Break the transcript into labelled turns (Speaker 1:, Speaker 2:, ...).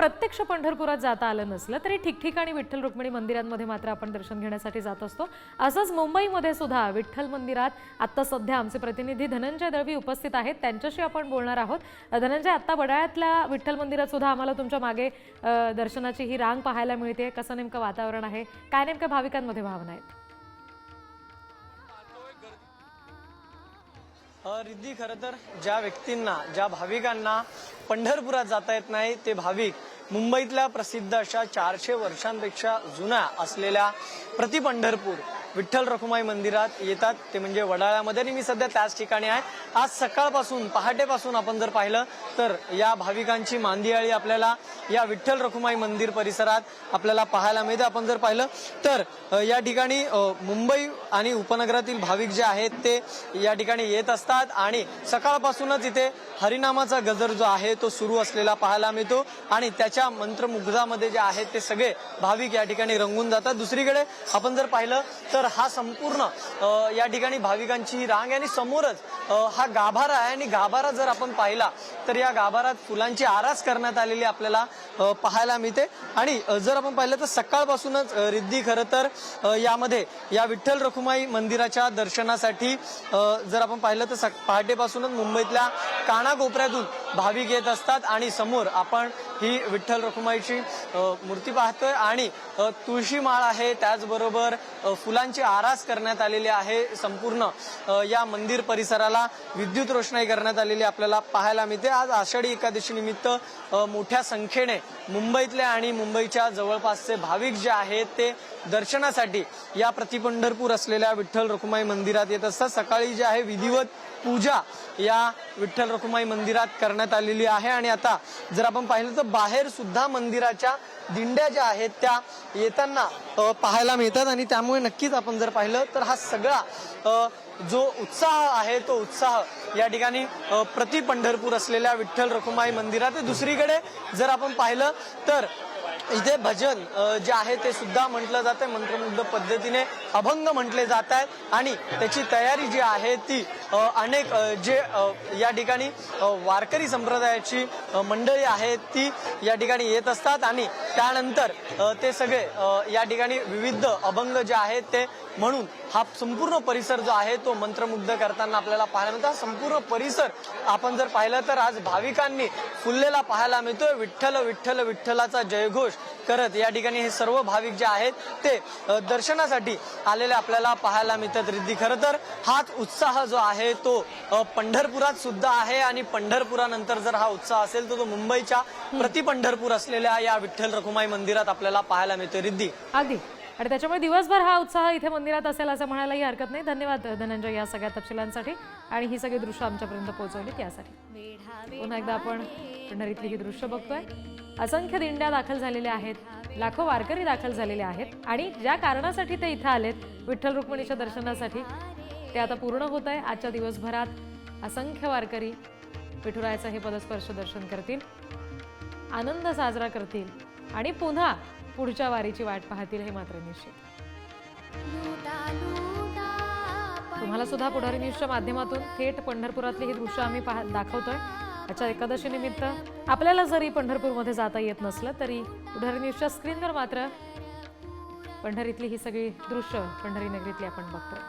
Speaker 1: प्रत्यक्ष पंढरपुरात जाता आलं नसलं तरी ठिकठिकाणी विठ्ठल रुक्मिणी मंदिरांमध्ये मात्र आपण दर्शन घेण्यासाठी जात असतो। असंच मुंबईमध्ये सुद्धा विठ्ठल मंदिरात आता सध्या आमचे प्रतिनिधी धनंजय दळवी उपस्थित आहेत, त्यांच्याशी आपण बोलणार आहोत। धनंजय, आता वडाळ्यातल्या विठ्ठल मंदिरात सुद्धा आम्हाला तुमच्या मागे दर्शनाची ही रांग पाहायला मिळते, कसं नेमकं वातावरण आहे, काय नेमकं भाविकांमध्ये भावना आहेत?
Speaker 2: रिद्धी, खरं तर ज्या व्यक्तींना, ज्या भाविकांना पंढरपुरात जाता येत नाही ते भाविक मुंबईतल्या प्रसिद्ध अशा 400 वर्षांपेक्षा जुन्या असलेल्या प्रति पंढरपूर विठ्ठल रखुमाई मंदिरात येतात, ते म्हणजे वडाळ्यामध्ये। आणि मी सध्या त्याच ठिकाणी आहे। आज सकाळपासून, पहाटेपासून आपण जर पाहिलं तर या भाविकांची मांदियाळी आपल्याला या विठ्ठल रखुमाई मंदिर परिसरात आपल्याला पाहायला मिळते। आपण जर पाहिलं तर या ठिकाणी मुंबई आणि उपनगरातील भाविक जे आहेत ते या ठिकाणी येत असतात आणि सकाळपासूनच इथे हरिनामाचा गजर जो आहे तो सुरू असलेला पाहायला मिळतो आणि त्याच्या मंत्रमुग्धामध्ये जे आहेत ते सगळे भाविक या ठिकाणी रंगून जातात। दुसरीकडे आपण जर पाहिलं तर हा संपूर्ण या ठिकाणी भाविकांची रांग आणि समोरच हा गाभारा आहे आणि गाभारा जर आपण पाहिला तर या गाभारात फुलांची आरास करण्यात आलेली आपल्याला पाहायला मिळते। आणि जर आपण पाहिलं तर सकाळपासूनच रिद्धी, खरं तर यामध्ये या विठ्ठल रखुमाई मंदिराच्या दर्शनासाठी जर आपण पाहिलं तर पहाटेपासूनच मुंबईतल्या कानाकोपऱ्यातून भाविक येत असतात आणि समोर आपण ही विठ्ठल रखुमाईची मूर्ती पाहतोय आणि तुळशी माळ आहे, त्याचबरोबर फुलांची आरास करण्यात आलेली आहे। संपूर्ण या मंदिर परिसराला विद्युत रोषणाई करण्यात आलेली आपल्याला पाहायला मिळते। आज आषाढी एकादशी निमित्त मोठ्या संख्येने मुंबईतले आणि मुंबईच्या जवळपासचे भाविक जे आहेत ते दर्शनासाठी या प्रतिपंढरपूर असलेल्या विठ्ठल रखुमाई मंदिरात येत असतात। सकाळी जे आहे विधिवत पूजा या विठ्ठल रखुमाई मंदिरात करण्यात आलेली आहे आणि आता जर आपण पाहिलं तर बाहेर सुद्धा मंदिराच्या दिंड्या ज्या आहेत त्या येताना पाहायला मिळतात आणि त्यामुळे नक्कीच आपण जर पाहिलं तर हा सगळा जो उत्साह आहे तो उत्साह या ठिकाणी प्रति पंढरपूर असलेल्या विठ्ठल रखुमाई मंदिरात। दुसरीकडे जर आपण पाहिलं तर इथे भजन जे आहे ते सुद्धा म्हटलं जाते, मंत्रमुग्ध पद्धतीने अभंग म्हटले जात आहेत आणि त्याची तयारी जी आहे ती अनेक जे या ठिकाणी वारकरी संप्रदायाची मंडळी आहेत ती या ठिकाणी येत असतात आणि त्यानंतर ते सगळे या ठिकाणी विविध अभंग जे आहेत ते म्हणून हा संपूर्ण परिसर जो आहे तो मंत्रमुग्ध करताना आपल्याला पाहायला मिळतो। संपूर्ण परिसर आपण जर पाहिलं तर आज भाविकांनी फुललेला पाहायला मिळतोय। विठ्ठल विठ्ठल विठ्ठलाचा जयघोष करत या ठिकाणी हे सर्व भाविक जे आहेत ते दर्शनासाठी आलेले आपल्याला पाहायला मिळतात। रिद्धी, खरं तर हाच उत्साह जो आहे तो पंढरपुरात सुद्धा आहे आणि पंढरपुरानंतर जर हा उत्साह असेल तर तो मुंबईच्या प्रति पंढरपूर असलेल्या या विठ्ठल रखुमाई मंदिरात आपल्याला पाहायला मिळतोय। रिद्धी,
Speaker 1: अगदी, आणि त्याच्यामुळे दिवसभर हा उत्साह इथे मंदिरात असेल असं म्हणायलाही हरकत नाही। धन्यवाद धनंजय या सगळ्या तपशिलांसाठी आणि ही सगळी दृश्य आमच्यापर्यंत पोहोचवली त्यासाठी। पुन्हा एकदा आपण पंढरीतली ही दृश्य बघतोय। असंख्य दिंड्या दाखल झालेल्या आहेत, लाखो वारकरी दाखल झालेले आहेत आणि ज्या कारणासाठी ते इथे आलेत विठ्ठल रुक्मिणीच्या दर्शनासाठी ते आता पूर्ण होत आहे। आजच्या दिवसभरात असंख्य वारकरी विठुरायाचं हे पदस्पर्श दर्शन करतील, आनंद साजरा करतील आणि पुन्हा पुढच्या वारीची वाट पाहतील, हे मात्र निश्चित। तुम्हाला सुद्धा पुढारी न्यूजच्या माध्यमातून थेट पंढरपुरातली ही दृश्य आम्ही दाखवतोय। आजच्या एकादशी निमित्त आपल्याला जरी पंढरपूरमध्ये जाता येत नसलं तरी पुढारी न्यूजच्या स्क्रीनवर मात्र पंढरीतली ही सगळी दृश्य पंढरी नगरीतली आपण बघतोय।